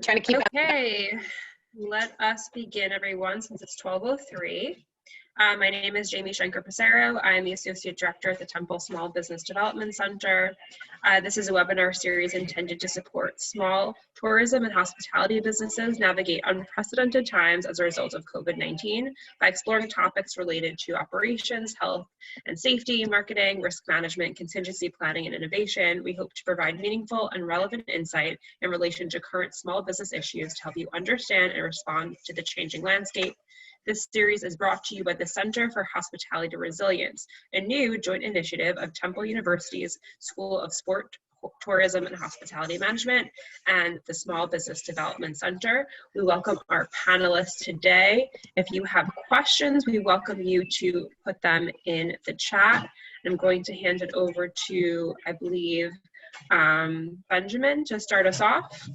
Trying to keep up. Okay, let us begin, everyone, since it's 12:03. My name is Jamie Schenker-Passero. I'm the Associate Director at the Temple Small Business Development Center. This is a webinar series intended to support small tourism and hospitality businesses navigate unprecedented times as a result of COVID-19 by exploring topics related to operations, health and safety, marketing, risk management, contingency planning, and innovation. We hope to provide meaningful and relevant insight in relation to current small business issues to help you understand and respond to the changing landscape. This series is brought to you by the Center for Hospitality Resilience, a new joint initiative of Temple University's School of Sport, Tourism, and Hospitality Management and the Small Business Development Center. We welcome our panelists today. If you have questions, we welcome you to put them in the chat. I'm going to hand it over to, I believe, Benjamin to start us off.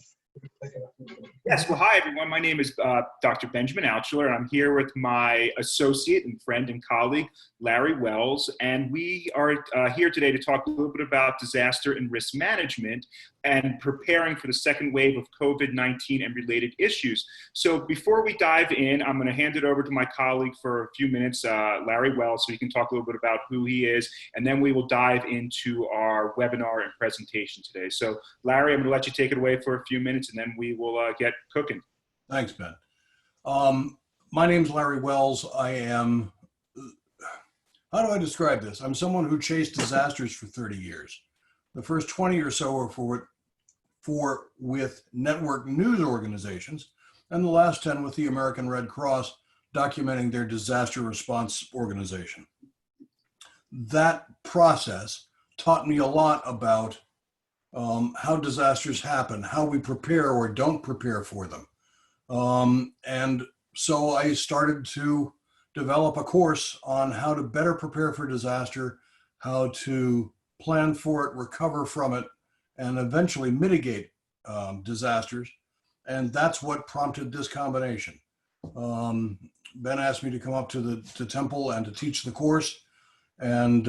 Yes, well, hi, everyone. My name is Dr. Benjamin Altschuler, and I'm here with my associate and friend and colleague, Larry Wells, and we are here today to talk a little bit about disaster and risk management and preparing for the second wave of COVID-19 and related issues. So before we dive in, I'm going to hand it over to my colleague for a few minutes, Larry Wells, so he can talk a little bit about who he is, and then we will dive into our webinar and presentation today. So Larry, I'm going to let you take it away for a few minutes, and then we will get cooking. Thanks, Ben. My name's Larry Wells. I am, how do I describe this? I'm someone who chased disasters for 30 years. The first 20 or so are with network news organizations, and the last 10 with the American Red Cross documenting their disaster response organization. That process taught me a lot about how disasters happen, how we prepare or don't prepare for them. And so I started to develop a course on how to better prepare for disaster, how to plan for it, recover from it, and eventually mitigate disasters. And that's what prompted this combination. Ben asked me to come up to Temple and to teach the course. And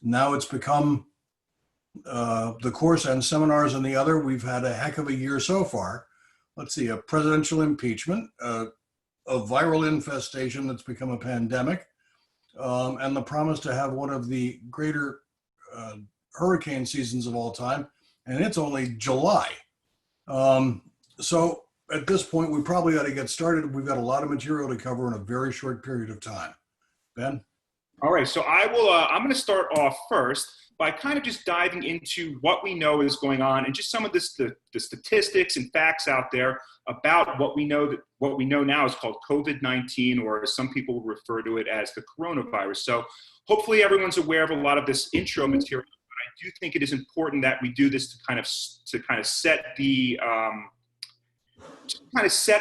now it's become the course and seminars and the other. We've had a heck of a year so far. Let's see, a presidential impeachment, a viral infestation that's become a pandemic, and the promise to have one of the greater hurricane seasons of all time, and it's only July. So at this point, we probably ought to get started. We've got a lot of material to cover in a very short period of time. Ben? All right, so I'm going to start off first by kind of just diving into what we know is going on and just some of the statistics and facts out there about what we know now is called COVID-19, or as some people refer to it as the coronavirus. So hopefully everyone's aware of a lot of this intro material, but I do think it is important that we do this to kind of set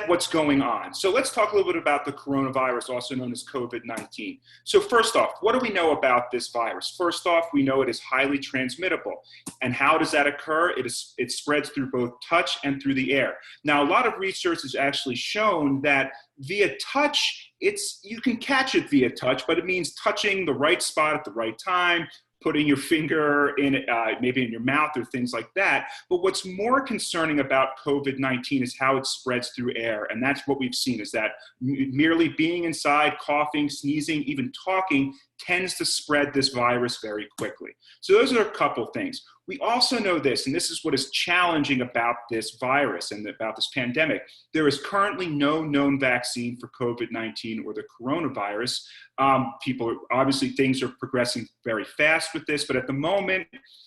what's going on. So let's talk a little bit about the coronavirus, also known as COVID-19. So first off, what do we know about this virus? First off, we know it is highly transmittable. And how does that occur? It spreads through both touch and through the air. Now, a lot of research has actually shown that via touch, you can catch it via touch, but it means touching the right spot at the right time, putting your finger in it, maybe in your mouth or things like that. But what's more concerning about COVID-19 is how it spreads through air. And that's what we've seen, is that merely being inside, coughing, sneezing, even talking tends to spread this virus very quickly. So those are a couple things. We also know this, and this is what is challenging about this virus and about this pandemic. There is currently no known vaccine for COVID-19 or the coronavirus. Obviously things are progressing very fast with this, but at the moment,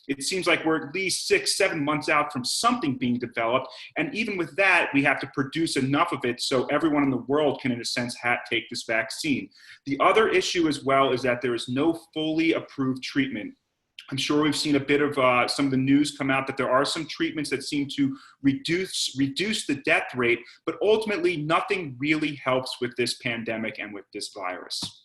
it seems like we're at least 6-7 months out from something being developed. And even with that, we have to produce enough of it so everyone in the world can, in a sense, take this vaccine. The other issue as well is that there is no fully approved treatment. I'm sure we've seen a bit of some of the news come out that there are some treatments that seem to reduce the death rate, but ultimately nothing really helps with this pandemic and with this virus.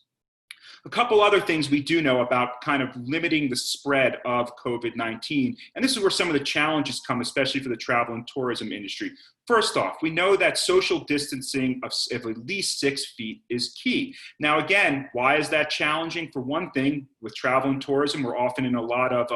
A couple other things we do know about kind of limiting the spread of COVID-19, and this is where some of the challenges come, especially for the travel and tourism industry. First off, we know that social distancing of at least 6 feet is key. Now, again, why is that challenging? For one thing, with travel and tourism, we're often in a lot of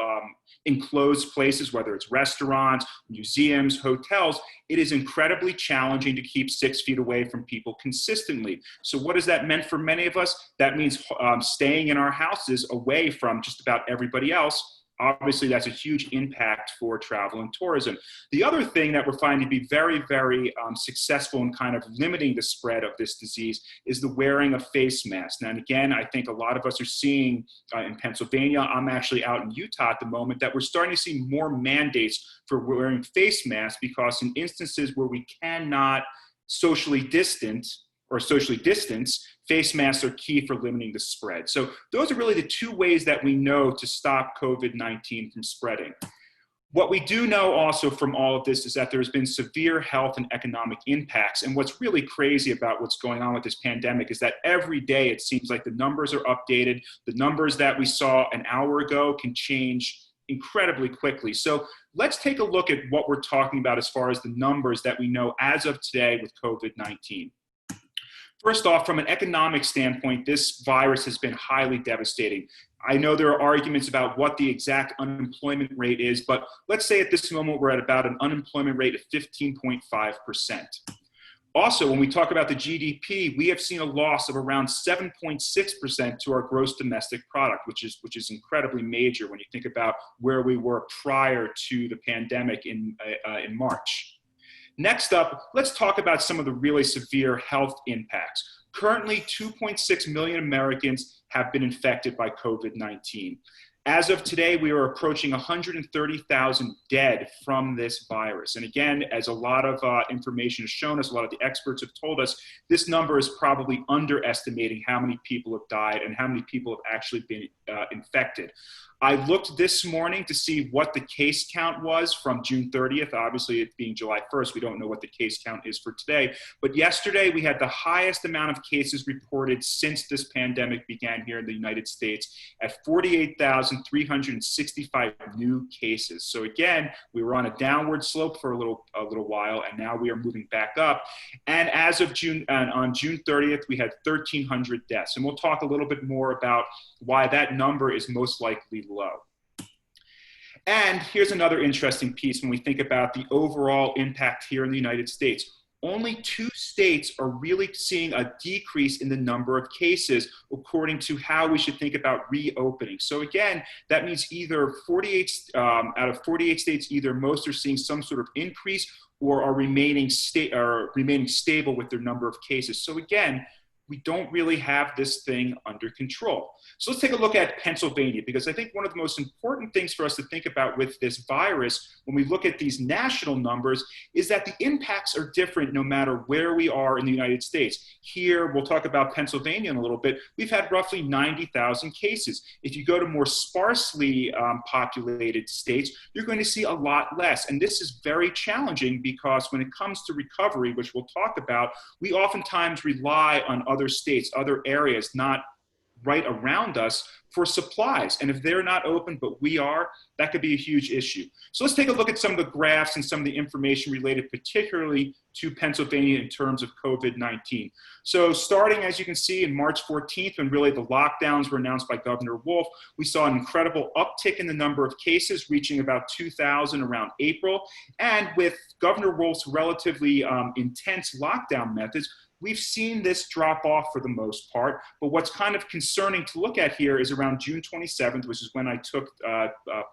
enclosed places, whether it's restaurants, museums, hotels. It is incredibly challenging to keep 6 feet away from people consistently. So what does that mean for many of us? That means staying in our houses away from just about everybody else. Obviously, that's a huge impact for travel and tourism. The other thing that we're finding to be very, very successful in kind of limiting the spread of this disease is the wearing of face masks. And again, I think a lot of us are seeing in Pennsylvania, I'm actually out in Utah at the moment, that we're starting to see more mandates for wearing face masks, because in instances where we cannot socially distance, face masks are key for limiting the spread. So those are really the two ways that we know to stop COVID-19 from spreading. What we do know also from all of this is that there's been severe health and economic impacts. And what's really crazy about what's going on with this pandemic is that every day it seems like the numbers are updated. The numbers that we saw an hour ago can change incredibly quickly. So let's take a look at what we're talking about as far as the numbers that we know as of today with COVID-19. First off, from an economic standpoint, this virus has been highly devastating. I know there are arguments about what the exact unemployment rate is, but let's say at this moment we're at about an unemployment rate of 15.5%. Also, when we talk about the GDP, we have seen a loss of around 7.6% to our gross domestic product, which is incredibly major when you think about where we were prior to the pandemic in March. Next up, let's talk about some of the really severe health impacts. Currently, 2.6 million Americans have been infected by COVID-19. As of today, we are approaching 130,000 dead from this virus. And again, as a lot of information has shown us, a lot of the experts have told us, this number is probably underestimating how many people have died and how many people have actually been infected. I looked this morning to see what the case count was from June 30th. Obviously, it being July 1st, we don't know what the case count is for today. But yesterday, we had the highest amount of cases reported since this pandemic began here in the United States at 48,365 new cases. So again, we were on a downward slope for a little while, and now we are moving back up. And as of on June 30th, we had 1,300 deaths. And we'll talk a little bit more about why that number is most likely low. And here's another interesting piece when we think about the overall impact here in the United States. Only 2 states are really seeing a decrease in the number of cases according to how we should think about reopening. So again, that means either out of 48 states, either most are seeing some sort of increase or are remaining stable with their number of cases. So again, we don't really have this thing under control. So let's take a look at Pennsylvania, because I think one of the most important things for us to think about with this virus, when we look at these national numbers, is that the impacts are different no matter where we are in the United States. Here, we'll talk about Pennsylvania in a little bit. We've had roughly 90,000 cases. If you go to more sparsely populated states, you're going to see a lot less. And this is very challenging because when it comes to recovery, which we'll talk about, we oftentimes rely on other states, other areas, not right around us for supplies. And if they're not open, but we are, that could be a huge issue. So let's take a look at some of the graphs and some of the information related particularly to Pennsylvania in terms of COVID-19. So starting, as you can see, in March 14th, when really the lockdowns were announced by Governor Wolf, we saw an incredible uptick in the number of cases, reaching about 2,000 around April. And with Governor Wolf's relatively intense lockdown methods, we've seen this drop off for the most part, but what's kind of concerning to look at here is around June 27th, which is when I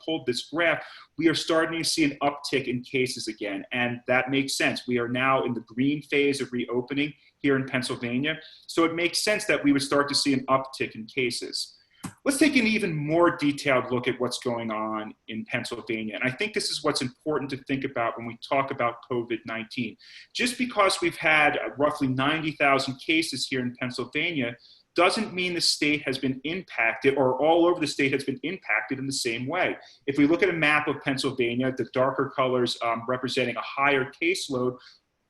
pulled this graph, we are starting to see an uptick in cases again, and that makes sense. We are now in the green phase of reopening here in Pennsylvania, so it makes sense that we would start to see an uptick in cases. Let's take an even more detailed look at what's going on in Pennsylvania. And I think this is what's important to think about when we talk about COVID-19. Just because we've had roughly 90,000 cases here in Pennsylvania doesn't mean the state has been impacted, or all over the state has been impacted in the same way. If we look at a map of Pennsylvania, the darker colors representing a higher caseload,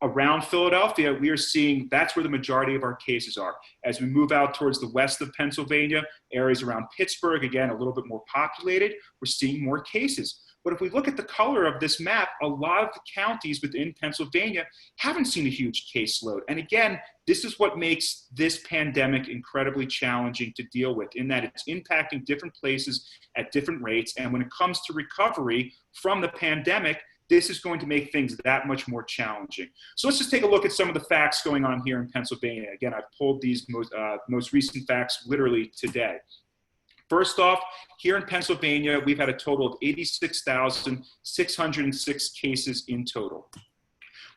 around Philadelphia, we are seeing that's where the majority of our cases are. As we move out towards the west of Pennsylvania, areas around Pittsburgh, again, a little bit more populated, we're seeing more cases. But if we look at the color of this map, a lot of the counties within Pennsylvania haven't seen a huge caseload. And again, this is what makes this pandemic incredibly challenging to deal with, in that it's impacting different places at different rates. And when it comes to recovery from the pandemic, this is going to make things that much more challenging. So let's just take a look at some of the facts going on here in Pennsylvania. Again, I've pulled these most recent facts literally today. First off, here in Pennsylvania, we've had a total of 86,606 cases in total.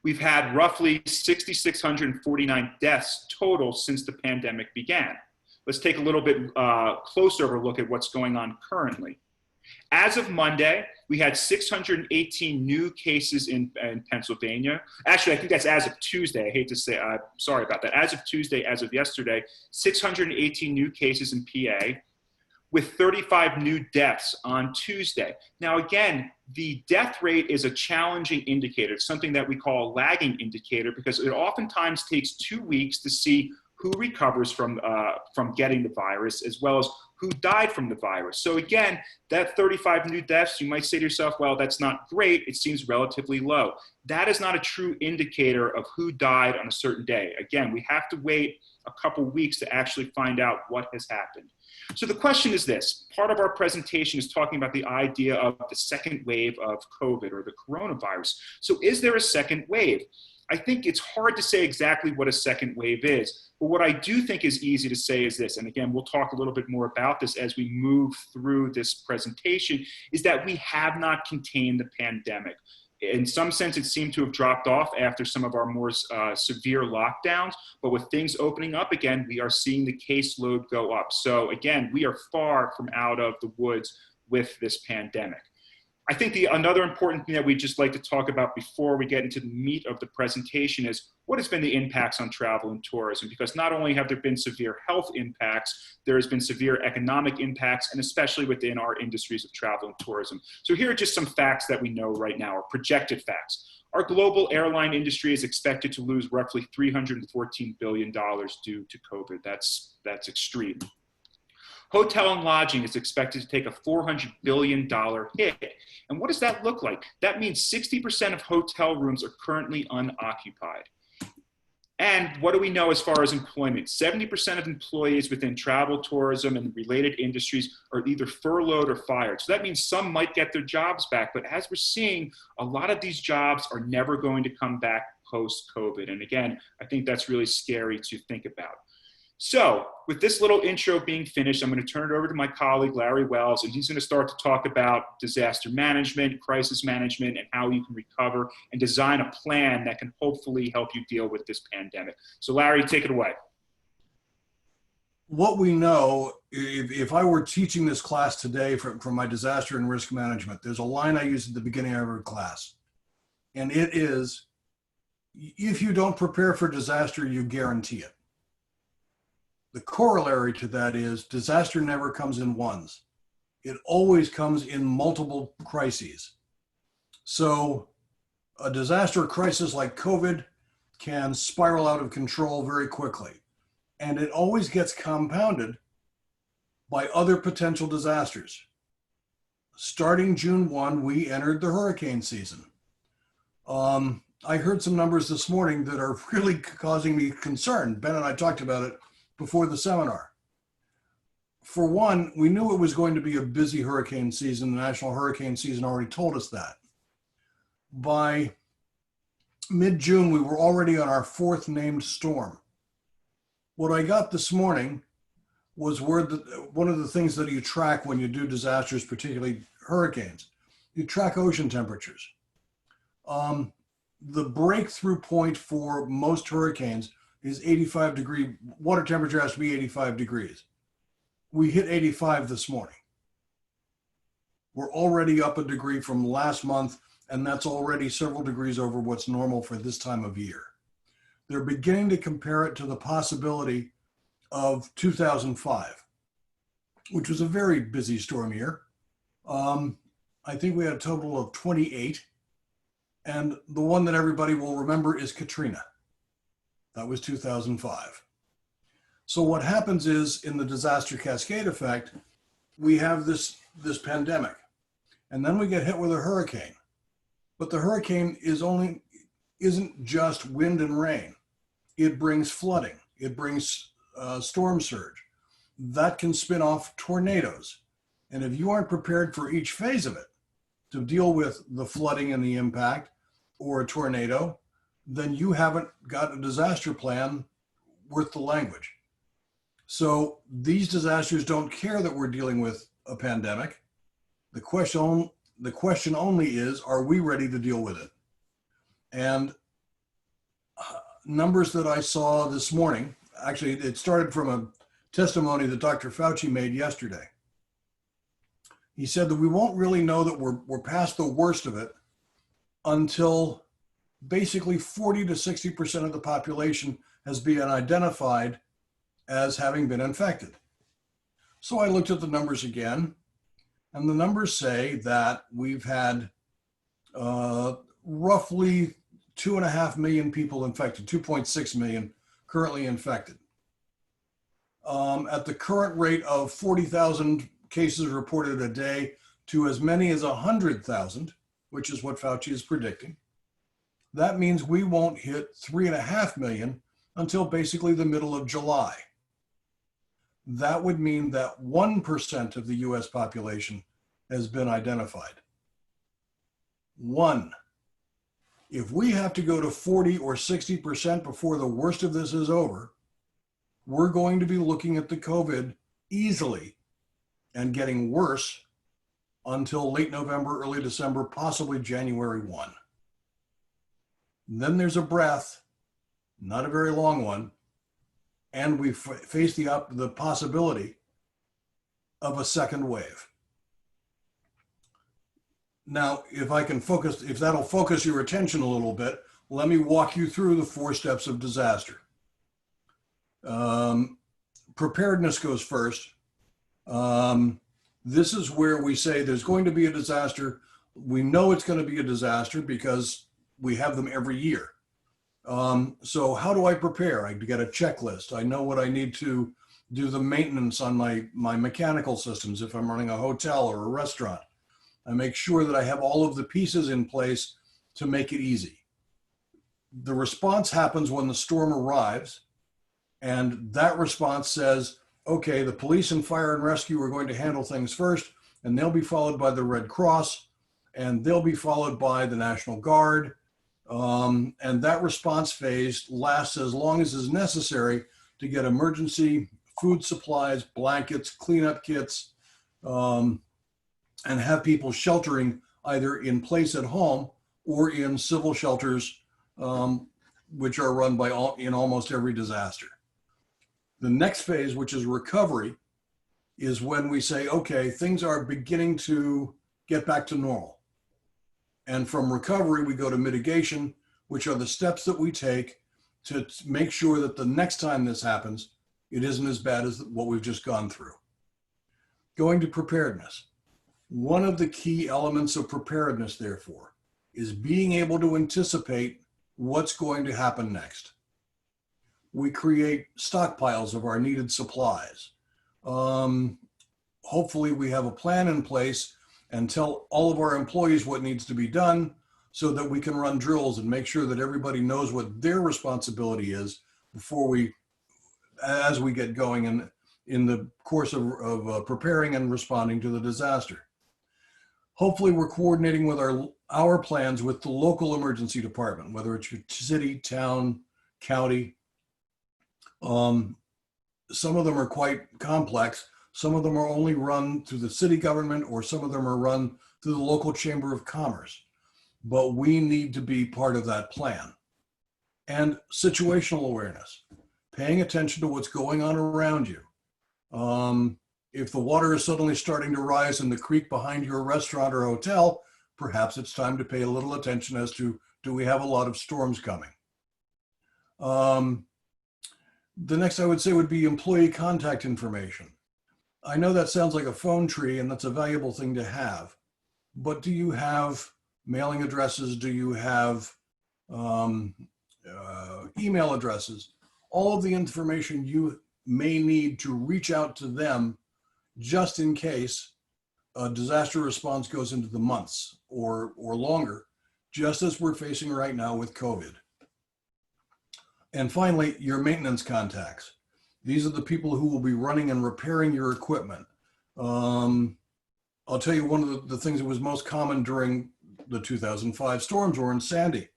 We've had roughly 6,649 deaths total since the pandemic began. Let's take a little bit closer of a look at what's going on currently. As of Monday, we had 618 new cases in Pennsylvania. Actually, I think that's as of Tuesday. I hate to say, sorry about that. As of Tuesday, as of yesterday, 618 new cases in PA, with 35 new deaths on Tuesday. Now, again, the death rate is a challenging indicator. It's something that we call a lagging indicator, because it oftentimes takes 2 weeks to see who recovers from getting the virus, as well as who died from the virus. So again, that 35 new deaths, you might say to yourself, well, that's not great. It seems relatively low. That is not a true indicator of who died on a certain day. Again, we have to wait a couple weeks to actually find out what has happened. So the question is this: part of our presentation is talking about the idea of the second wave of COVID, or the coronavirus. So is there a second wave? I think it's hard to say exactly what a second wave is, but what I do think is easy to say is this, and again, we'll talk a little bit more about this as we move through this presentation, is that we have not contained the pandemic. In some sense, it seemed to have dropped off after some of our more severe lockdowns, but with things opening up again, we are seeing the caseload go up. So again, we are far from out of the woods with this pandemic. I think another important thing that we'd just like to talk about before we get into the meat of the presentation is what has been the impacts on travel and tourism, because not only have there been severe health impacts, there has been severe economic impacts, and especially within our industries of travel and tourism. So here are just some facts that we know right now, or projected facts. Our global airline industry is expected to lose roughly $314 billion due to COVID. That's extreme. Hotel and lodging is expected to take a $400 billion hit. And what does that look like? That means 60% of hotel rooms are currently unoccupied. And what do we know as far as employment? 70% of employees within travel, tourism, and related industries are either furloughed or fired. So that means some might get their jobs back, but as we're seeing, a lot of these jobs are never going to come back post-COVID. And again, I think that's really scary to think about. So with this little intro being finished, I'm going to turn it over to my colleague, Larry Wells, and he's going to start to talk about disaster management, crisis management, and how you can recover and design a plan that can hopefully help you deal with this pandemic. So Larry, take it away. What we know, if I were teaching this class today from my disaster and risk management, there's a line I use at the beginning of every class. And it is, if you don't prepare for disaster, you guarantee it. The corollary to that is disaster never comes in ones. It always comes in multiple crises. So a disaster crisis like COVID can spiral out of control very quickly. And it always gets compounded by other potential disasters. Starting June 1, we entered the hurricane season. I heard some numbers this morning that are really causing me concern. Ben and I talked about it before the seminar. For one, we knew it was going to be a busy hurricane season. The National Hurricane Season already told us that. By mid-June, we were already on our fourth named storm. What I got this morning was word that one of the things that you track when you do disasters, particularly hurricanes, you track ocean temperatures. The breakthrough point for most hurricanes is 85 degree, water temperature has to be 85 degrees. We hit 85 this morning. We're already up a degree from last month, and that's already several degrees over what's normal for this time of year. They're beginning to compare it to the possibility of 2005, which was a very busy storm year. I think we had a total of 28, and the one that everybody will remember is Katrina. That was 2005. So what happens is, in the disaster cascade effect, we have this pandemic. and then we get hit with a hurricane. But the hurricane isn't just wind and rain. It brings flooding. It brings storm surge. That can spin off tornadoes. And if you aren't prepared for each phase of it to deal with the flooding and the impact or a tornado, then you haven't got a disaster plan worth the language. So these disasters don't care that we're dealing with a pandemic. The question only is, are we ready to deal with it? And numbers that I saw this morning, actually it started from a testimony that Dr. Fauci made yesterday. He said that we won't really know that we're past the worst of it until basically 40 to 60% of the population has been identified as having been infected. So I looked at the numbers again, and the numbers say that we've had roughly 2.5 million people infected, 2.6 million currently infected. At the current rate of 40,000 cases reported a day to as many as 100,000, which is what Fauci is predicting, that means we won't hit 3.5 million until basically the middle of July. That would mean that 1% of the US population has been identified. 1. If we have to go to 40 or 60% before the worst of this is over, we're going to be looking at the COVID easily and getting worse until late November, early December, possibly January 1. Then there's a breath, not a very long one, and we face the possibility of a second wave. Now, if that'll focus your attention a little bit, let me walk you through the 4 steps of disaster. Preparedness goes first. This is where we say there's going to be a disaster. We know it's going to be a disaster because we have them every year. So how do I prepare? I get a checklist. I know what I need to do the maintenance on my mechanical systems if I'm running a hotel or a restaurant. I make sure that I have all of the pieces in place to make it easy. The response happens when the storm arrives, and that response says, okay, the police and fire and rescue are going to handle things first, and they'll be followed by the Red Cross, and they'll be followed by the National Guard. And that response phase lasts as long as is necessary to get emergency food supplies, blankets, cleanup kits, and have people sheltering either in place at home or in civil shelters, which are run in almost every disaster. The next phase, which is recovery, is when we say, okay, things are beginning to get back to normal. And from recovery, we go to mitigation, which are the steps that we take to make sure that the next time this happens, it isn't as bad as what we've just gone through. Going to preparedness. One of the key elements of preparedness, therefore, is being able to anticipate what's going to happen next. We create stockpiles of our needed supplies. Hopefully we have a plan in place and tell all of our employees what needs to be done so that we can run drills and make sure that everybody knows what their responsibility is as we get going in the course of preparing and responding to the disaster. Hopefully we're coordinating with our plans with the local emergency department, whether it's your city, town, county. Some of them are quite complex. Some of them are only run through the city government, or some of them are run through the local chamber of commerce. But we need to be part of that plan. And situational awareness, paying attention to what's going on around you. If the water is suddenly starting to rise in the creek behind your restaurant or hotel, perhaps it's time to pay a little attention as to, do we have a lot of storms coming? The next I would say would be employee contact information. I know that sounds like a phone tree, and that's a valuable thing to have, but do you have mailing addresses? Do you have email addresses? All of the information you may need to reach out to them just in case disaster response goes into the months or longer, just as we're facing right now with COVID. And finally, your maintenance contacts. These are the people who will be running and repairing your equipment. I'll tell you one of the things that was most common during the 2005 storms were in Sandy.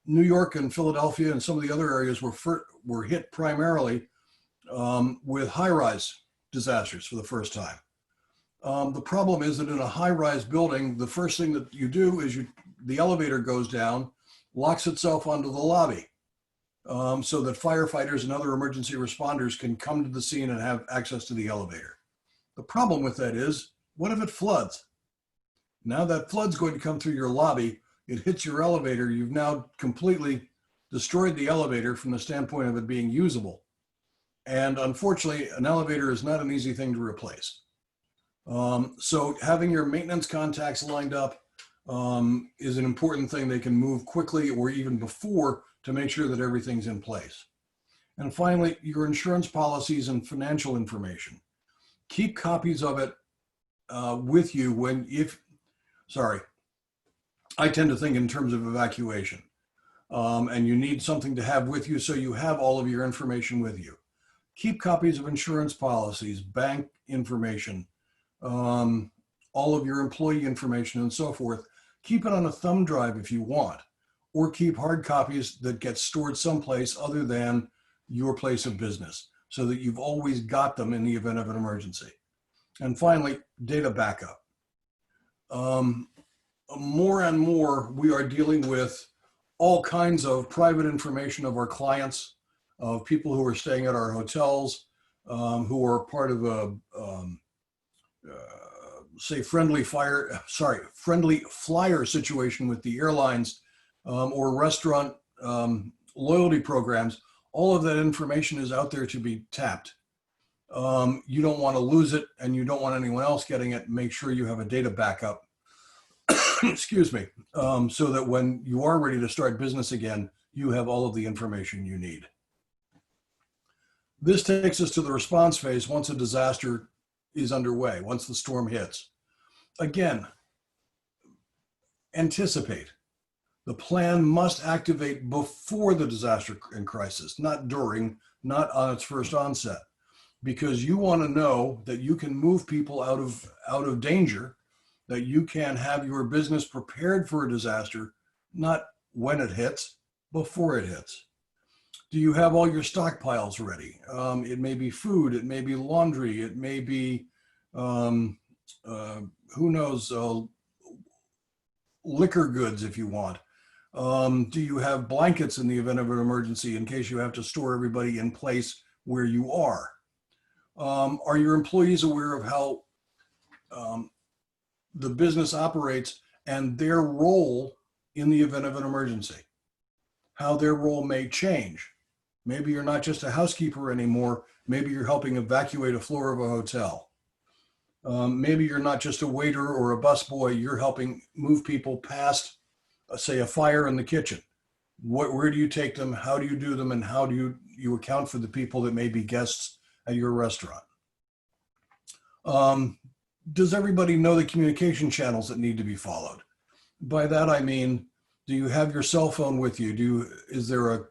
New York and Philadelphia and some of the other areas were hit primarily with high-rise disasters for the first time. The problem is that in a high-rise building, the first thing that you do is the elevator goes down, locks itself onto the lobby, so that firefighters and other emergency responders can come to the scene and have access to the elevator. The problem with that is, what if it floods? Now that flood's going to come through your lobby, it hits your elevator, you've now completely destroyed the elevator from the standpoint of it being usable. And unfortunately, an elevator is not an easy thing to replace. So having your maintenance contacts lined up is an important thing. They can move quickly or even before to make sure that everything's in place. And finally, your insurance policies and financial information. Keep copies of it with you I tend to think in terms of evacuation. And you need something to have with you so you have all of your information with you. Keep copies of insurance policies, bank information, all of your employee information and so forth. Keep it on a thumb drive if you want, or keep hard copies that get stored someplace other than your place of business so that you've always got them in the event of an emergency. And finally, data backup. More and more, we are dealing with all kinds of private information of our clients, of people who are staying at our hotels, who are part of a, say, friendly flyer situation with the airlines, or restaurant loyalty programs. All of that information is out there to be tapped. You don't want to lose it, and you don't want anyone else getting it. Make sure you have a data backup, excuse me, so that when you are ready to start business again, you have all of the information you need. This takes us to the response phase once a disaster is underway, once the storm hits. Again, anticipate. The plan must activate before the disaster and crisis, not during, not on its first onset, because you want to know that you can move people out of danger, that you can have your business prepared for a disaster, not when it hits, before it hits. Do you have all your stockpiles ready? It may be food, it may be laundry, it may be, who knows, liquor goods if you want. Do you have blankets in the event of an emergency in case you have to store everybody in place where you are? Are your employees aware of how the business operates and their role in the event of an emergency? How their role may change. Maybe you're not just a housekeeper anymore. Maybe you're helping evacuate a floor of a hotel. Maybe you're not just a waiter or a busboy. You're helping move people past, say, a fire in the kitchen. Where do you take them? How do you do them? And how do you account for the people that may be guests at your restaurant? Does everybody know the communication channels that need to be followed? By that I mean, do you have your cell phone with you? Is there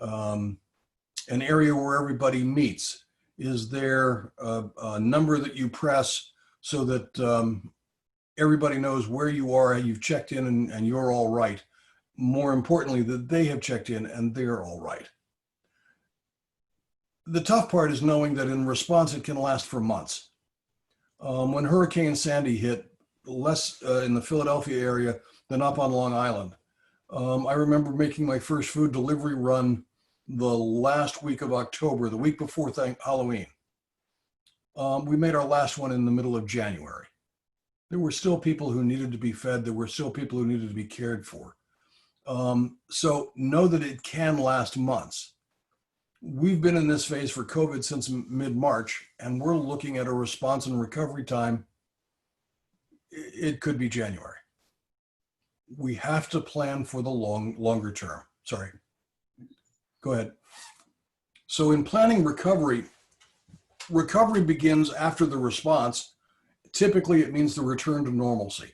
an area where everybody meets? Is there a number that you press so that everybody knows where you are, you've checked in and you're all right? More importantly, that they have checked in and they're all right. The tough part is knowing that in response, it can last for months. When Hurricane Sandy hit, less in the Philadelphia area than up on Long Island, I remember making my first food delivery run the last week of October, the week before Halloween. We made our last one in the middle of January. There were still people who needed to be fed. There were still people who needed to be cared for. So know that it can last months. We've been in this phase for COVID since mid-March, and we're looking at a response and recovery time. It could be January. We have to plan for the longer term. Sorry. Go ahead. So in planning recovery begins after the response Typically, it means the return to normalcy.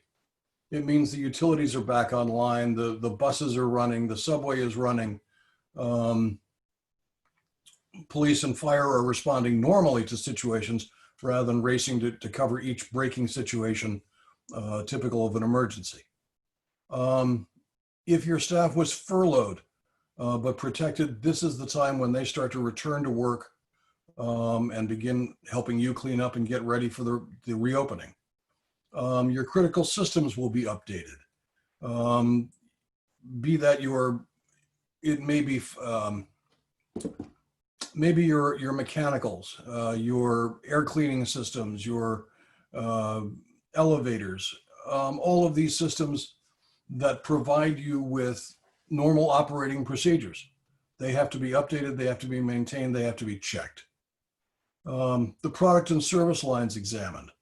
It means the utilities are back online, the buses are running, the subway is running. Police and fire are responding normally to situations rather than racing to cover each breaking situation typical of an emergency. If your staff was furloughed but protected, this is the time when they start to return to work and begin helping you clean up and get ready for the reopening. Your critical systems will be updated. Be that it may be maybe your mechanicals, your air cleaning systems, your elevators, all of these systems that provide you with normal operating procedures. They have to be updated, they have to be maintained, they have to be checked. The product and service lines examined.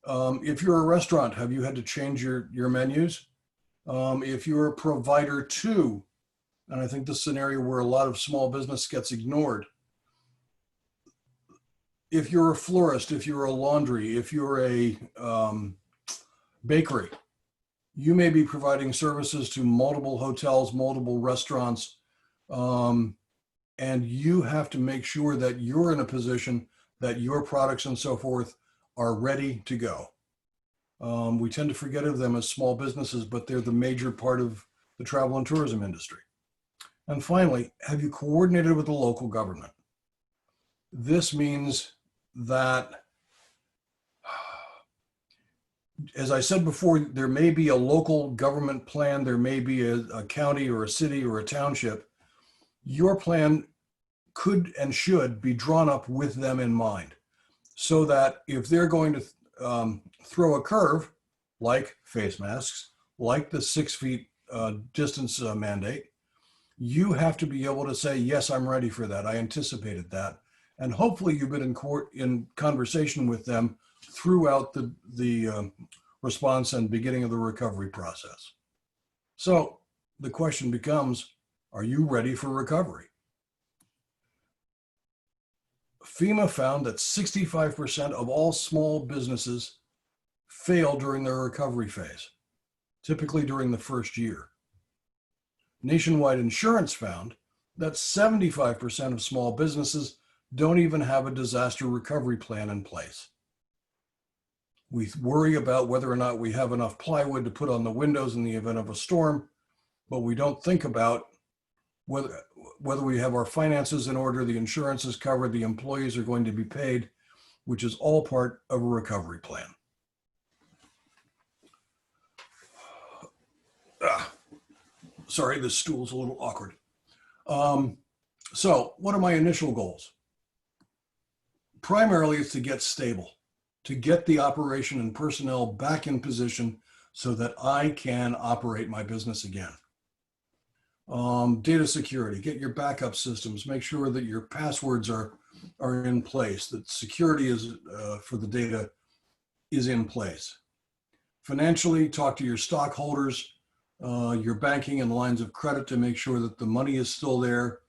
If you're a restaurant, have you had to change your menus? If you're a provider too, and I think this scenario where a lot of small business gets ignored. If you're a florist, if you're a laundry, if you're a bakery, you may be providing services to multiple hotels, multiple restaurants, and you have to make sure that you're in a position that your products and so forth are ready to go. We tend to forget of them as small businesses, but they're the major part of the travel and tourism industry. And finally, have you coordinated with the local government? This means that, as I said before, there may be a local government plan, there may be a county or a city or a township. Your plan could and should be drawn up with them in mind, so that if they're going to throw a curve, like face masks, like the 6 feet distance mandate, you have to be able to say, yes, I'm ready for that. I anticipated that. And hopefully you've been in conversation with them throughout the response and beginning of the recovery process. So the question becomes, are you ready for recovery? FEMA found that 65% of all small businesses fail during their recovery phase, typically during the first year. Nationwide Insurance found that 75% of small businesses don't even have a disaster recovery plan in place. We worry about whether or not we have enough plywood to put on the windows in the event of a storm, but we don't think about whether we have our finances in order, the insurance is covered, the employees are going to be paid, which is all part of a recovery plan. Sorry, this stool's a little awkward. So what are my initial goals? Primarily, it's to get stable, to get the operation and personnel back in position so that I can operate my business again. Data security, get your backup systems, make sure that your passwords are in place, that security is for the data is in place. Financially, talk to your stockholders, your banking and lines of credit to make sure that the money is still there.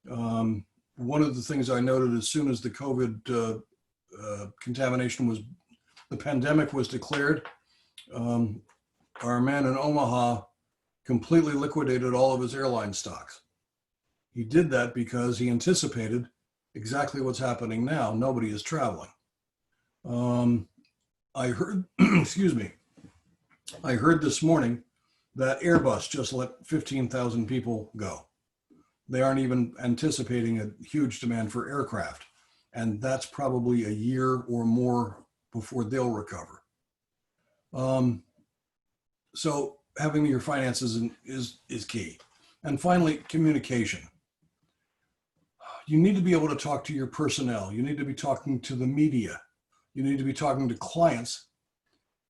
One of the things I noted as soon as the COVID the pandemic was declared, our man in Omaha completely liquidated all of his airline stocks. He did that because he anticipated exactly what's happening now. Nobody is traveling. I heard, excuse me, I heard this morning that Airbus just let 15,000 people go. They aren't even anticipating a huge demand for aircraft. And that's probably a year or more before they'll recover. So having your finances is key. And finally, communication. You need to be able to talk to your personnel. You need to be talking to the media. You need to be talking to clients.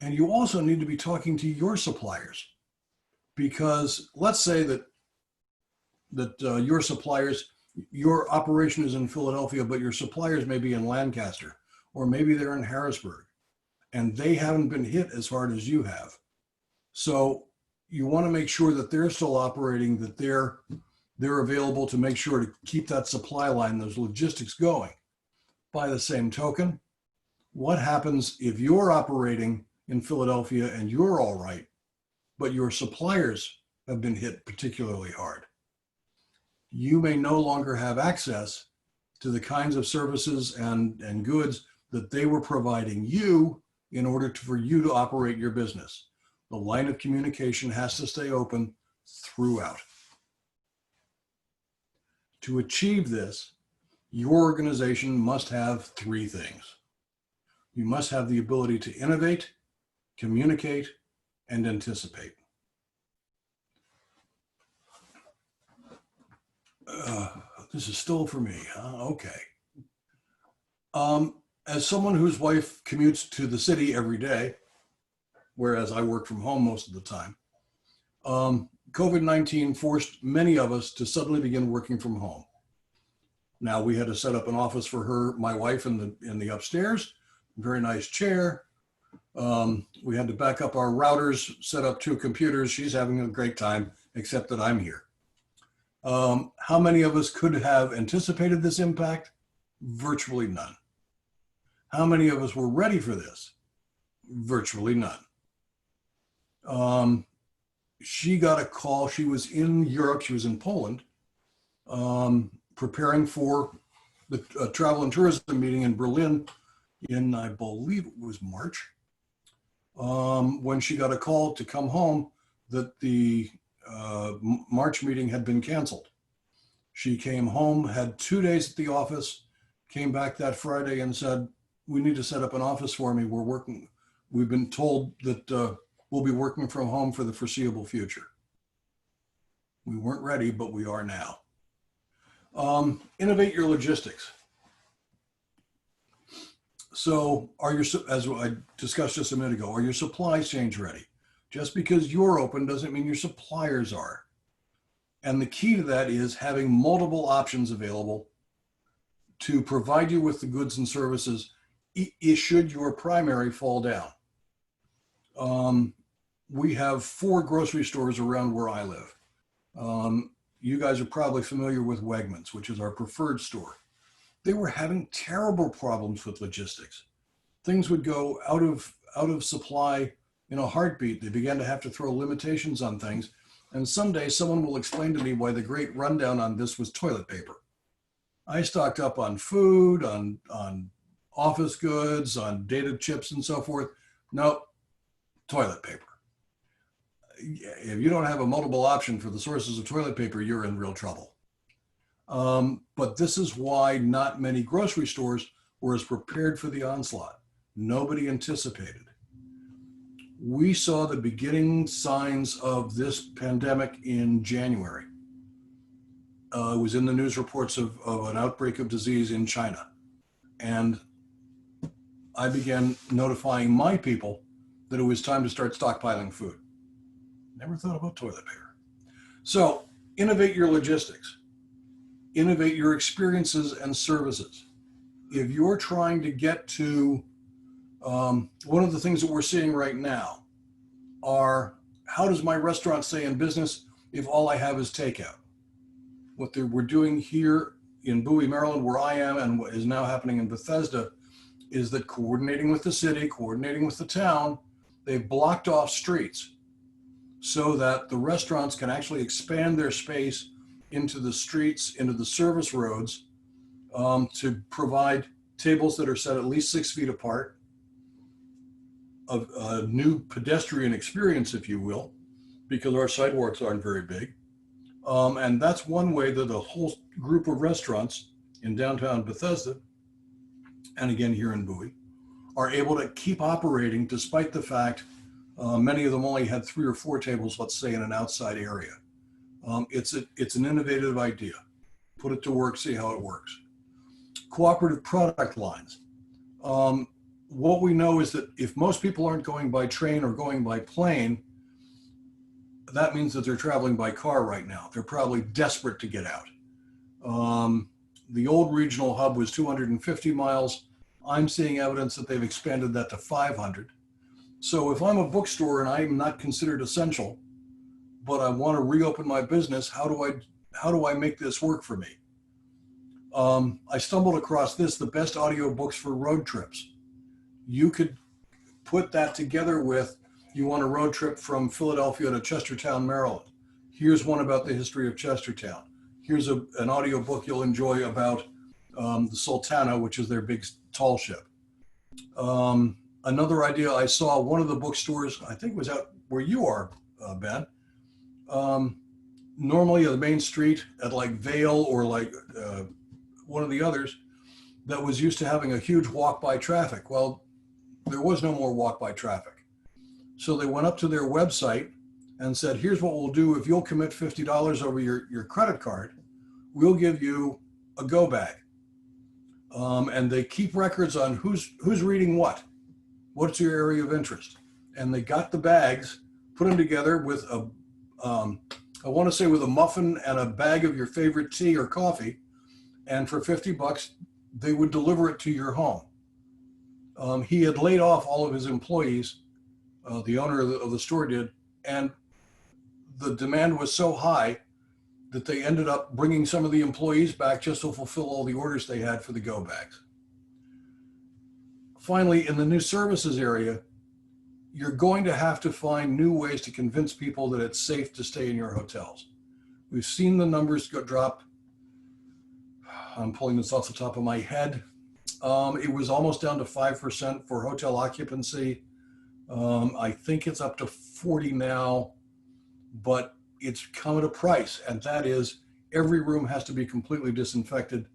And you also need to be talking to your suppliers. Because let's say that your suppliers, your operation is in Philadelphia, but your suppliers may be in Lancaster, or maybe they're in Harrisburg, and they haven't been hit as hard as you have. So you want to make sure that they're still operating, that they're available to make sure to keep that supply line, those logistics going. By the same token, What happens if you're operating in Philadelphia and you're all right, but your suppliers have been hit particularly hard? You may no longer have access to the kinds of services and goods that they were providing you in order for you to operate your business. The line of communication has to stay open throughout. To achieve this, your organization must have three things. You must have the ability to innovate, communicate, and anticipate. This is still for me, huh? Okay. As someone whose wife commutes to the city every day, whereas I work from home most of the time, COVID-19 forced many of us to suddenly begin working from home. Now we had to set up an office for her, my wife, in the upstairs, very nice chair. We had to back up our routers, set up 2 computers. She's having a great time, except that I'm here. How many of us could have anticipated this impact? Virtually none. How many of us were ready for this? Virtually none. She got a call. She was in Europe. She was in Poland, preparing for the travel and tourism meeting in Berlin in, I believe it was March, when she got a call to come home that the March meeting had been canceled. She came home, had 2 days at the office, came back that Friday and said, we need to set up an office for me. We've been told that we'll be working from home for the foreseeable future. We weren't ready, but we are now. Innovate your logistics. So as I discussed just a minute ago, are your supply chains ready? Just because you're open doesn't mean your suppliers are. And the key to that is having multiple options available to provide you with the goods and services should your primary fall down. We have 4 grocery stores around where I live. You guys are probably familiar with Wegmans, which is our preferred store. They were having terrible problems with logistics. Things would go out of supply in a heartbeat. They began to have to throw limitations on things. And someday someone will explain to me why the great rundown on this was toilet paper. I stocked up on food, on office goods, on data chips and so forth. Nope, toilet paper. If you don't have a multiple option for the sources of toilet paper, you're in real trouble. But this is why not many grocery stores were as prepared for the onslaught. Nobody anticipated. We saw the beginning signs of this pandemic in January. It was in the news reports of an outbreak of disease in China. And I began notifying my people that it was time to start stockpiling food. Never thought about toilet paper. So innovate your logistics. Innovate your experiences and services. If you're trying to get to, one of the things that we're seeing right now are, how does my restaurant stay in business if all I have is takeout? What we're doing here in Bowie, Maryland, where I am, and what is now happening in Bethesda, is that coordinating with the city, coordinating with the town, they've blocked off streets so that the restaurants can actually expand their space into the streets, into the service roads, to provide tables that are set at least 6 feet apart, of a new pedestrian experience, if you will, because our sidewalks aren't very big. And that's one way that a whole group of restaurants in downtown Bethesda, and again here in Bowie, are able to keep operating despite the fact many of them only had 3 or 4 tables, let's say, in an outside area. It's an innovative idea. Put it to work, see how it works. Cooperative product lines. What we know is that if most people aren't going by train or going by plane, that means that they're traveling by car right now. They're probably desperate to get out. The old regional hub was 250 miles. I'm seeing evidence that they've expanded that to 500. So if I'm a bookstore and I'm not considered essential, but I want to reopen my business, how do I make this work for me? I stumbled across this, the best audiobooks for road trips. you could put that together with, you want a road trip from Philadelphia to Chestertown, Maryland. Here's one about the history of Chestertown. Here's an audio book you'll enjoy about the Sultana, which is their big tall ship. Another idea I saw, one of the bookstores, I think was out where you are, Ben, normally on the main street at like Vale or like one of the others, that was used to having a huge walk-by traffic. Well, there was no more walk-by traffic. So they went up to their website and said, here's what we'll do. If you'll commit $50 over your credit card, we'll give you a go bag. And they keep records on who's reading what's your area of interest. And they got the bags, put them together with I want to say with a muffin and a bag of your favorite tea or coffee. And for $50, they would deliver it to your home. He had laid off all of his employees, the owner of the store did, and the demand was so high that they ended up bringing some of the employees back just to fulfill all the orders they had for the go bags. Finally, in the new services area, you're going to have to find new ways to convince people that it's safe to stay in your hotels. We've seen the numbers drop. I'm pulling this off the top of my head. It was almost down to 5% for hotel occupancy. I think it's up to 40 now, but it's come at a price, and that is every room has to be completely disinfected.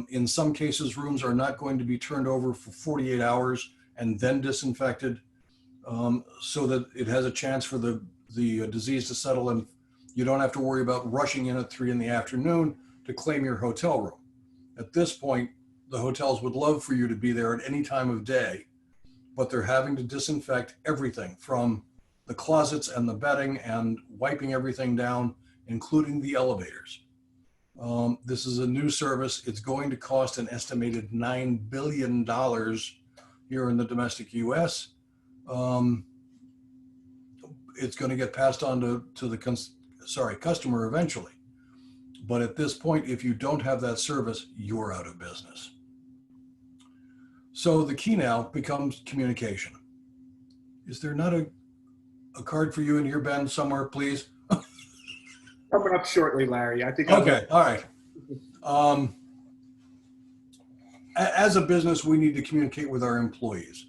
In some cases, rooms are not going to be turned over for 48 hours and then disinfected, so that it has a chance for the disease to settle, and you don't have to worry about rushing in at 3 in the afternoon to claim your hotel room. At this point, the hotels would love for you to be there at any time of day, but they're having to disinfect everything from the closets and the bedding and wiping everything down, including the elevators. This is a new service. It's going to cost an estimated $9 billion here in the domestic US. It's going to get passed on to the customer eventually. But at this point, if you don't have that service, you're out of business. So the key now becomes communication. Is there not a card for you in here, Ben, somewhere, please? Coming up shortly, Larry. I think. Okay, all right. As a business, we need to communicate with our employees,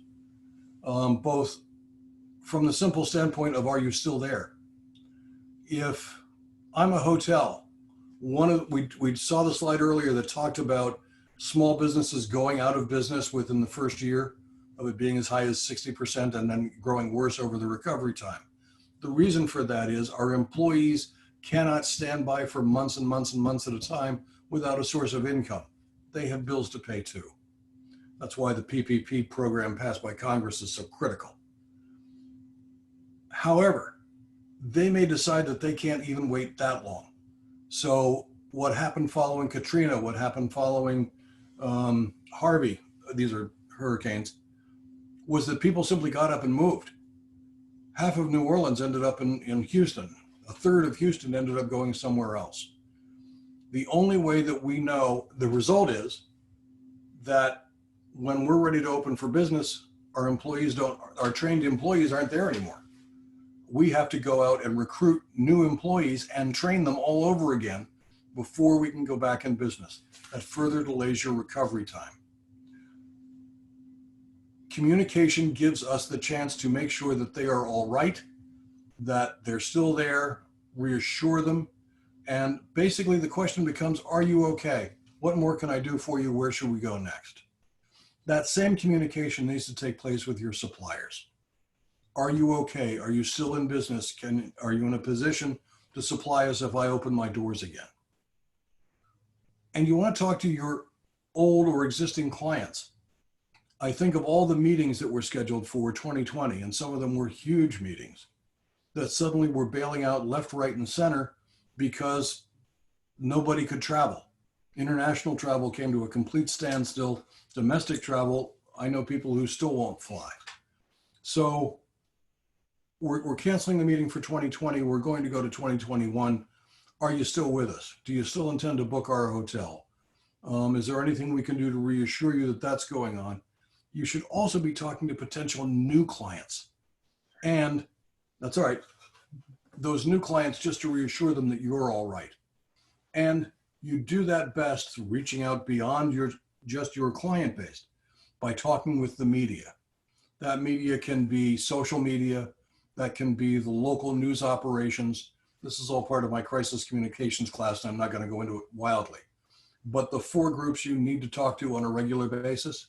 both from the simple standpoint of, are you still there? If I'm a hotel, we saw the slide earlier that talked about small businesses going out of business within the first year of it being as high as 60% and then growing worse over the recovery time. The reason for that is our employees cannot stand by for months and months and months at a time without a source of income. They have bills to pay too. That's why the PPP program passed by Congress is so critical. However, they may decide that they can't even wait that long. So what happened following Katrina, what happened following Harvey, these are hurricanes, was that people simply got up and moved. Half of New Orleans ended up in Houston. A third of Houston ended up going somewhere else. The only way that we know the result is that when we're ready to open for business, our trained employees aren't there anymore. We have to go out and recruit new employees and train them all over again before we can go back in business. That further delays your recovery time. Communication gives us the chance to make sure that they are all right, that they're still there, reassure them. And basically the question becomes, are you okay? What more can I do for you? Where should we go next? That same communication needs to take place with your suppliers. Are you okay? Are you still in business? Are you in a position to supply us if I open my doors again? And you want to talk to your old or existing clients. I think of all the meetings that were scheduled for 2020, and some of them were huge meetings that suddenly were bailing out left, right, and center because nobody could travel. International travel came to a complete standstill. Domestic travel, I know people who still won't fly. So we're canceling the meeting for 2020. We're going to go to 2021. Are you still with us? Do you still intend to book our hotel? Is there anything we can do to reassure you that that's going on? you should also be talking to potential new clients. And that's all right, those new clients, just to reassure them that you're all right. And you do that best reaching out beyond just your client base by talking with the media. That media can be social media, that can be the local news operations. This is all part of my crisis communications class, and I'm not going to go into it wildly. But the 4 groups you need to talk to on a regular basis: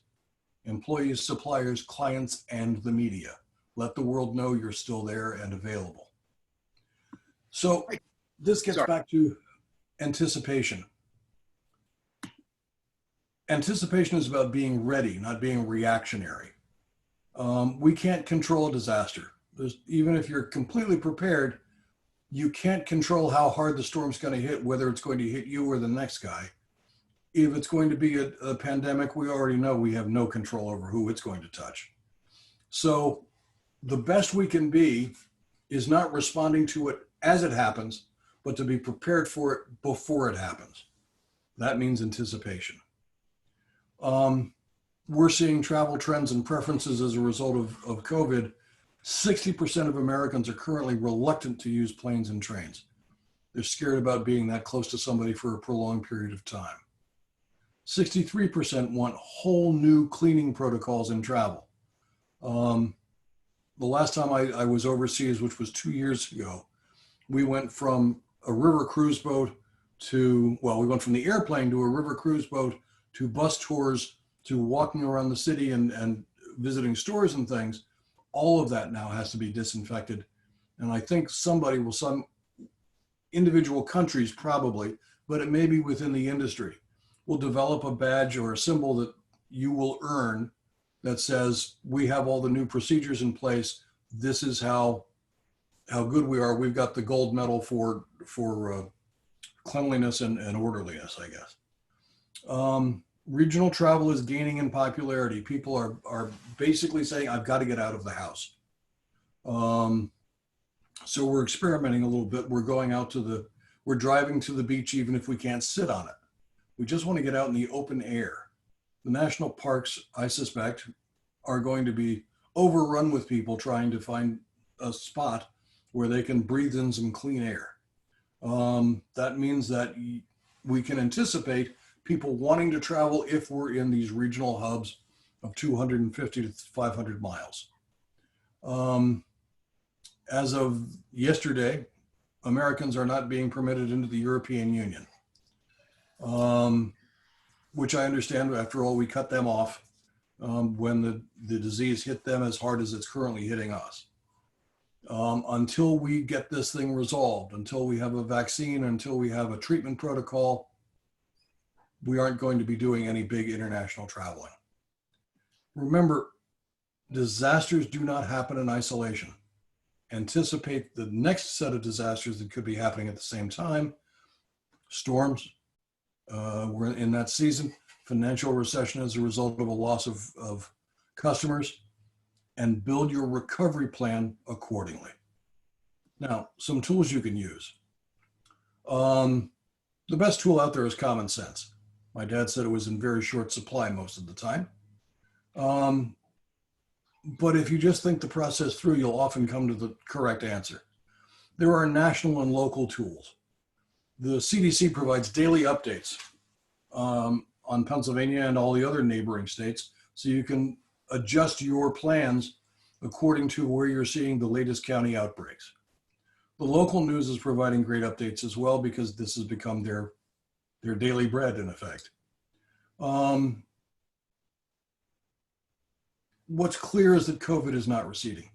employees, suppliers, clients, and the media. Let the world know you're still there and available. So this gets back to anticipation. Anticipation is about being ready, not being reactionary. We can't control a disaster. Even if you're completely prepared, you can't control how hard the storm's going to hit, whether it's going to hit you or the next guy. If it's going to be a pandemic, we already know we have no control over who it's going to touch. So the best we can be is not responding to it as it happens, but to be prepared for it before it happens. That means anticipation. We're seeing travel trends and preferences as a result of COVID. 60% of Americans are currently reluctant to use planes and trains. They're scared about being that close to somebody for a prolonged period of time. 63% want whole new cleaning protocols in travel. The last time I was overseas, which was 2 years ago, we went from a river cruise boat to, we went from the airplane to a river cruise boat to bus tours to walking around the city and visiting stores and things. All of that now has to be disinfected. And I think some individual countries probably, but it may be within the industry, will develop a badge or a symbol that you will earn that says, we have all the new procedures in place. This is how good we are. We've got the gold medal for cleanliness and orderliness, I guess. Regional travel is gaining in popularity. People are basically saying, I've got to get out of the house. So we're experimenting a little bit. We're going out we're driving to the beach even if we can't sit on it. We just want to get out in the open air. The national parks, I suspect, are going to be overrun with people trying to find a spot where they can breathe in some clean air. That means that we can anticipate people wanting to travel if we're in these regional hubs of 250 to 500 miles. As of yesterday, Americans are not being permitted into the European Union, which I understand. After all, we cut them off when the disease hit them as hard as it's currently hitting us. Until we get this thing resolved, until we have a vaccine, until we have a treatment protocol, we aren't going to be doing any big international traveling. Remember, disasters do not happen in isolation. Anticipate the next set of disasters that could be happening at the same time. Storms, we're in that season. Financial recession as a result of a loss of customers, and build your recovery plan accordingly. Now, some tools you can use. The best tool out there is common sense. My dad said it was in very short supply most of the time. But if you just think the process through, you'll often come to the correct answer. There are national and local tools. The CDC provides daily updates on Pennsylvania and all the other neighboring states, so you can adjust your plans according to where you're seeing the latest county outbreaks. The local news is providing great updates as well, because this has become their daily bread in effect. What's clear is that COVID is not receding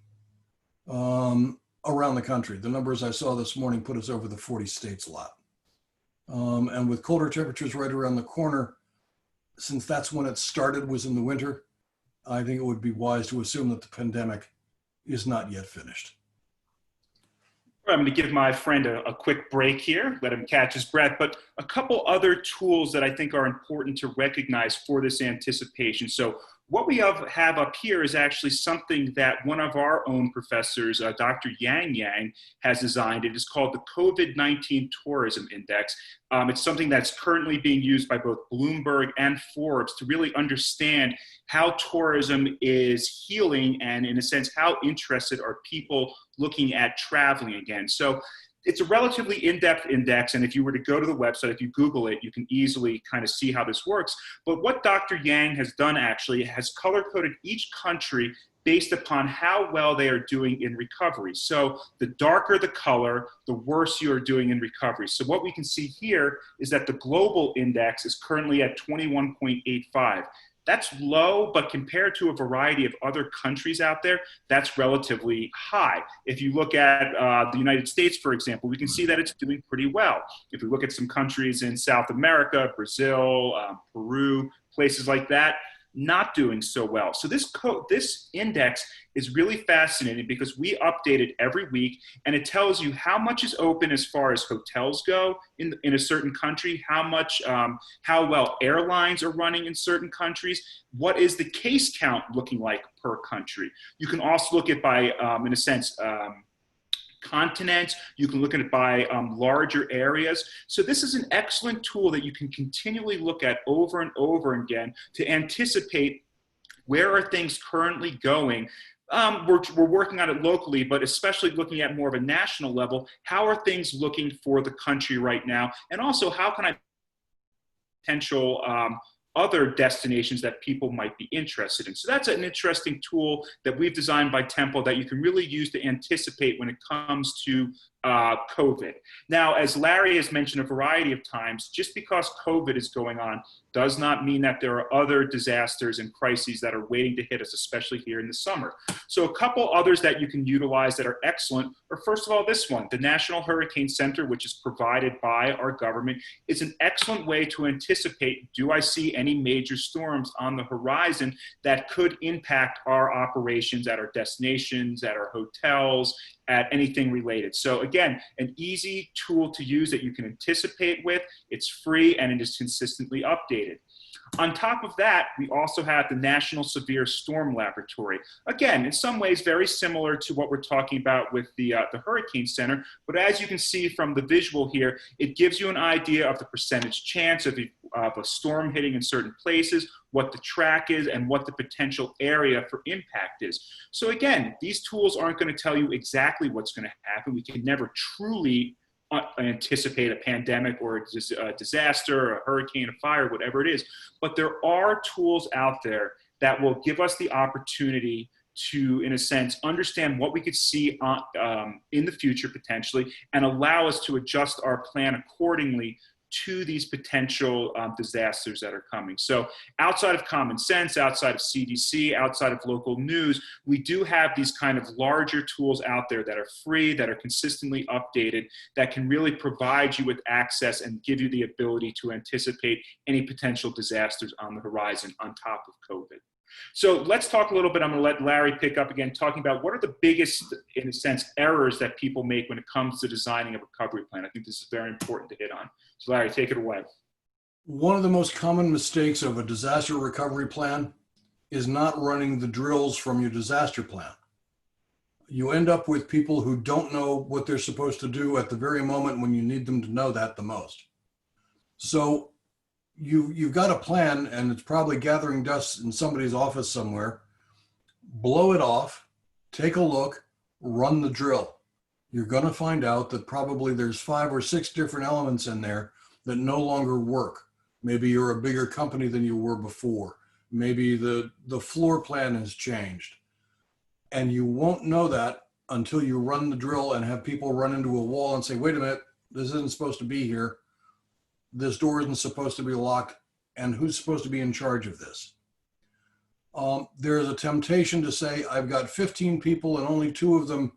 around the country. The numbers I saw this morning put us over the 40 states a lot. And with colder temperatures right around the corner, since that's when it started, was in the winter, I think it would be wise to assume that the pandemic is not yet finished. I'm going to give my friend a quick break here, let him catch his breath, but a couple other tools that I think are important to recognize for this anticipation. So What we have up here is actually something that one of our own professors, Dr. Yang, has designed. It is called the COVID-19 Tourism Index. It's something that's currently being used by both Bloomberg and Forbes to really understand how tourism is healing and, in a sense, how interested are people looking at traveling again. So it's a relatively in-depth index, and if you were to go to the website, if you Google it, you can easily kind of see how this works. But what Dr. Yang has done actually has color-coded each country based upon how well they are doing in recovery. So the darker the color, the worse you are doing in recovery. So what we can see here is that the global index is currently at 21.85. That's low, but compared to a variety of other countries out there, that's relatively high. If you look at the United States, for example, we can see that it's doing pretty well. If we look at some countries in South America, Brazil, Peru, places like that, not doing so well. So this index is really fascinating because we update it every week, and it tells you how much is open as far as hotels go in a certain country, how well airlines are running in certain countries, what is the case count looking like per country. You can also look at by, in a sense, continents. You can look at it by larger areas. So this is an excellent tool that you can continually look at over and over again to anticipate where are things currently going. We're working on it locally, but especially looking at more of a national level, how are things looking for the country right now? And also, how can I potential other destinations that people might be interested in. So that's an interesting tool that we've designed by Temple that you can really use to anticipate when it comes to COVID. Now, as Larry has mentioned a variety of times, just because COVID is going on does not mean that there are other disasters and crises that are waiting to hit us, especially here in the summer. So a couple others that you can utilize that are excellent are, first of all, this one, the National Hurricane Center, which is provided by our government, is an excellent way to anticipate, do I see any major storms on the horizon that could impact our operations at our destinations, at our hotels, at anything related. So again, an easy tool to use that you can anticipate with. It's free and it is consistently updated. On top of that, we also have the National Severe Storm Laboratory. Again, in some ways, very similar to what we're talking about with the Hurricane Center, but as you can see from the visual here, it gives you an idea of the percentage chance of a storm hitting in certain places, what the track is, and what the potential area for impact is. So again, these tools aren't going to tell you exactly what's going to happen. We can never truly anticipate a pandemic or a disaster, a hurricane, a fire, whatever it is. But there are tools out there that will give us the opportunity to, in a sense, understand what we could see in the future potentially and allow us to adjust our plan accordingly to these potential disasters that are coming. So outside of common sense, outside of CDC, outside of local news, we do have these kind of larger tools out there that are free, that are consistently updated, that can really provide you with access and give you the ability to anticipate any potential disasters on the horizon on top of COVID. So let's talk a little bit. I'm going to let Larry pick up again, talking about what are the biggest, in a sense, errors that people make when it comes to designing a recovery plan. I think this is very important to hit on. So Larry, take it away. One of the most common mistakes of a disaster recovery plan is not running the drills from your disaster plan. You end up with people who don't know what they're supposed to do at the very moment when you need them to know that the most. So you've got a plan and it's probably gathering dust in somebody's office somewhere. Blow it off, take a look, run the drill. You're going to find out that probably there's 5 or 6 different elements in there that no longer work. Maybe you're a bigger company than you were before. Maybe the floor plan has changed. And you won't know that until you run the drill and have people run into a wall and say, wait a minute, this isn't supposed to be here. This door isn't supposed to be locked, and who's supposed to be in charge of this? There's a temptation to say, I've got 15 people and only 2 of them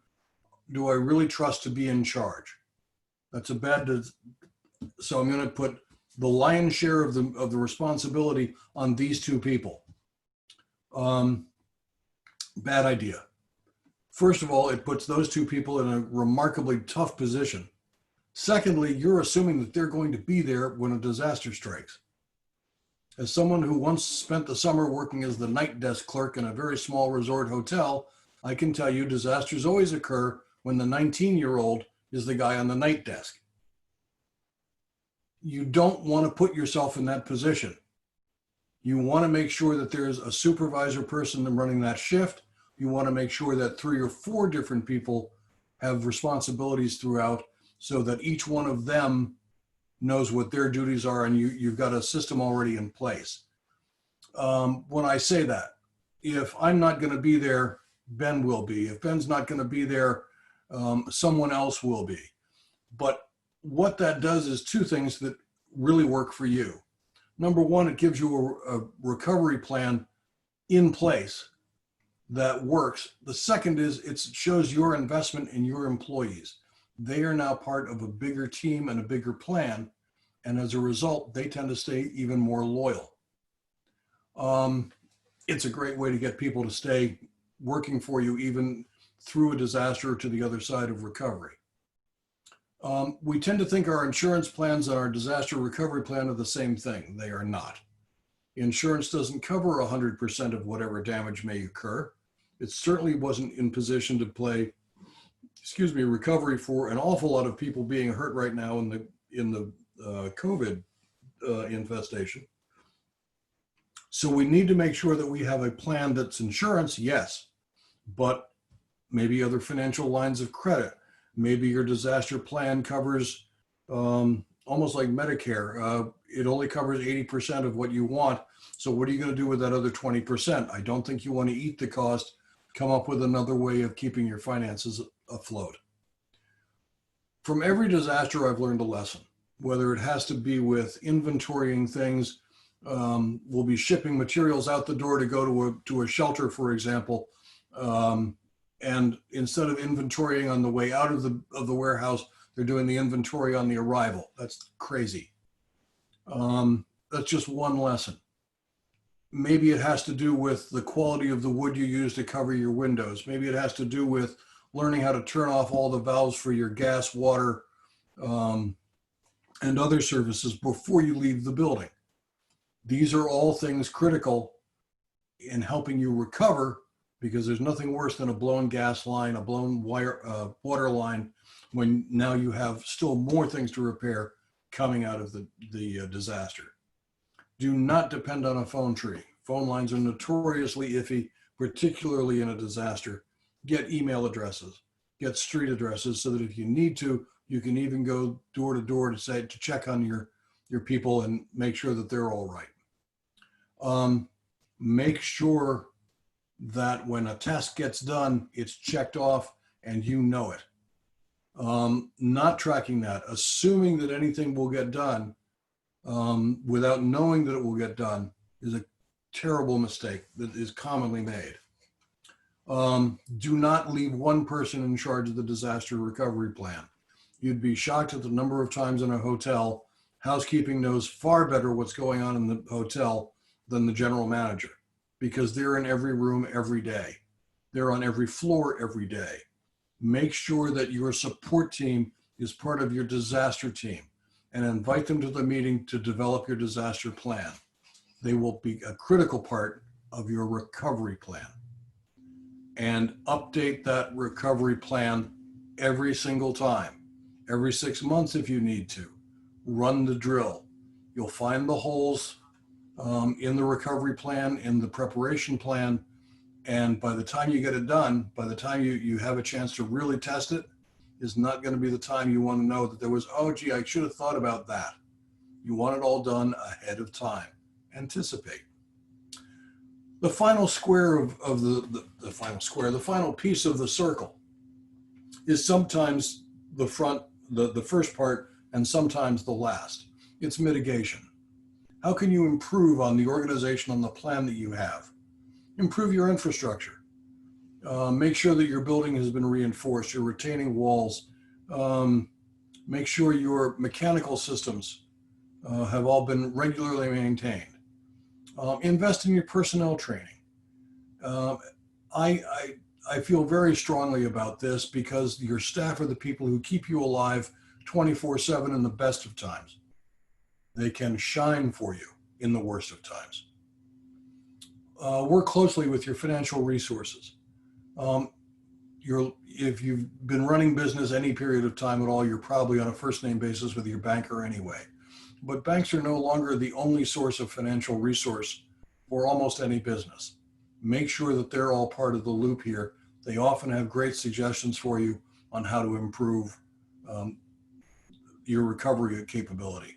do I really trust to be in charge. That's a bad, so I'm going to put the lion's share of the responsibility on these 2 people. Bad idea. First of all, it puts those 2 people in a remarkably tough position. Secondly, you're assuming that they're going to be there when a disaster strikes. As someone who once spent the summer working as the night desk clerk in a very small resort hotel, I can tell you disasters always occur when the 19-year-old is the guy on the night desk. You don't want to put yourself in that position. You want to make sure that there's a supervisor person running that shift. You want to make sure that 3 or 4 different people have responsibilities throughout so that each one of them knows what their duties are, and you've got a system already in place. When I say that, if I'm not going to be there, Ben will be. If Ben's not going to be there, someone else will be. But what that does is 2 things that really work for you. Number one, it gives you a recovery plan in place that works. The second is it shows your investment in your employees. They are now part of a bigger team and a bigger plan. And as a result, they tend to stay even more loyal. It's a great way to get people to stay working for you, even through a disaster to the other side of recovery. We tend to think our insurance plans and our disaster recovery plan are the same thing. They are not. Insurance doesn't cover 100% of whatever damage may occur. It certainly wasn't in position to play, recovery for an awful lot of people being hurt right now in the COVID infestation. So we need to make sure that we have a plan that's insurance, yes, but maybe other financial lines of credit. Maybe your disaster plan covers almost like Medicare. It only covers 80% of what you want. So what are you going to do with that other 20%? I don't think you want to eat the cost. Come up with another way of keeping your finances afloat. From every disaster, I've learned a lesson, whether it has to be with inventorying things. We'll be shipping materials out the door to go to a shelter, for example. And instead of inventorying on the way out of the warehouse, they're doing the inventory on the arrival. That's crazy. That's just one lesson. Maybe it has to do with the quality of the wood you use to cover your windows. Maybe it has to do with learning how to turn off all the valves for your gas, water, and other services before you leave the building. These are all things critical in helping you recover, because there's nothing worse than a blown gas line, a blown water line, when now you have still more things to repair coming out of the disaster. Do not depend on a phone tree. Phone lines are notoriously iffy, particularly in a disaster. Get email addresses, get street addresses, so that if you need to, you can even go door to door to check on your people and make sure that they're all right. Make sure that when a task gets done, it's checked off and you know it. Not tracking that, assuming that anything will get done without knowing that it will get done, is a terrible mistake that is commonly made. Do not leave one person in charge of the disaster recovery plan. You'd be shocked at the number of times in a hotel, housekeeping knows far better what's going on in the hotel than the general manager, because they're in every room every day. They're on every floor every day. Make sure that your support team is part of your disaster team, and invite them to the meeting to develop your disaster plan. They will be a critical part of your recovery plan. And update that recovery plan every single time, every 6 months if you need to. Run the drill. You'll find the holes in the recovery plan, in the preparation plan, and by the time you get it done, by the time you have a chance to really test it, is not going to be the time you want to know that there was, oh gee, I should have thought about that. You want it all done ahead of time. Anticipate. The final square of the final piece of the circle is sometimes the first part, and sometimes the last. It's mitigation. How can you improve on the organization, on the plan that you have? Improve your infrastructure. Make sure that your building has been reinforced, your retaining walls. Make sure your mechanical systems have all been regularly maintained. Invest in your personnel training. I feel very strongly about this, because your staff are the people who keep you alive 24/7 in the best of times. They can shine for you. in the worst of times. Work closely with your financial resources. If you've been running business any period of time at all, you're probably on a first name basis with your banker anyway. But banks are no longer the only source of financial resource for almost any business. Make sure that they're all part of the loop here. They often have great suggestions for you on how to improve your recovery capability.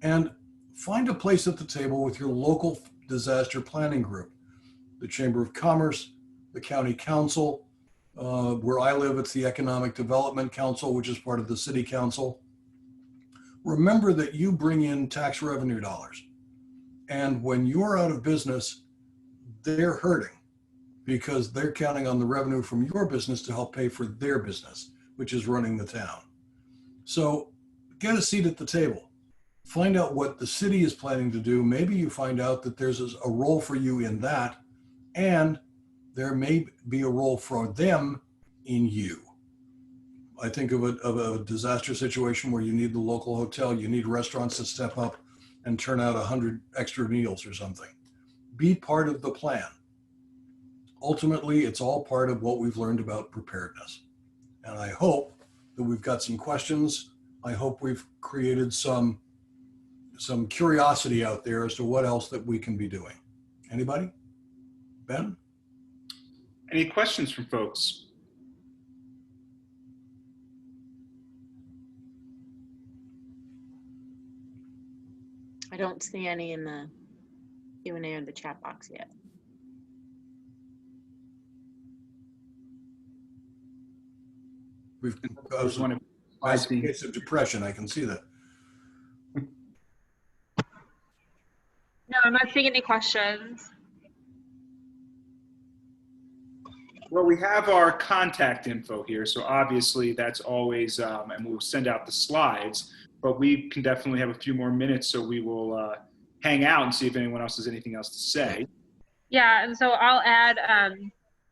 And find a place at the table with your local disaster planning group, the Chamber of Commerce, the County Council. Where I live, it's the Economic Development Council, which is part of the City Council. Remember that you bring in tax revenue dollars. And when you're out of business, they're hurting because they're counting on the revenue from your business to help pay for their business, which is running the town. So get a seat at the table. Find out what the city is planning to do. Maybe you find out that there's a role for you in that, and there may be a role for them in you. I think of a disaster situation where you need the local hotel, you need restaurants to step up and turn out 100 extra meals or something. Be part of the plan. Ultimately, it's all part of what we've learned about preparedness. And I hope that we've got some questions. I hope we've created some curiosity out there as to what else that we can be doing. Anybody? Ben? Any questions from folks? I don't see any in the Q&A or the chat box yet. We've got some case of depression. I can see that. No, I'm not seeing any questions. Well, we have our contact info here, so obviously that's always, and we'll send out the slides, but we can definitely have a few more minutes, so we will hang out and see if anyone else has anything else to say. Yeah, and so I'll add,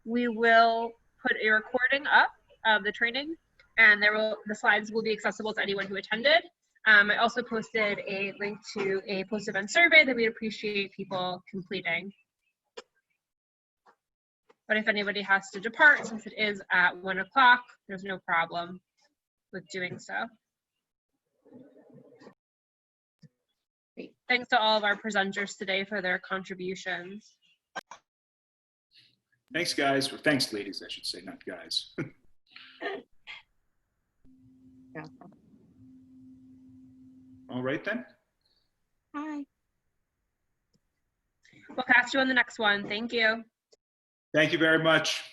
we will put a recording up of the training, and the slides will be accessible to anyone who attended. I also posted a link to a post-event survey that we'd appreciate people completing. But if anybody has to depart, since it is at 1 o'clock, there's no problem with doing so. Great. Thanks to all of our presenters today for their contributions. Thanks, guys. Or thanks, ladies, I should say, not guys. Yeah. All right, then. Hi. We'll catch you on the next one. Thank you. Thank you very much.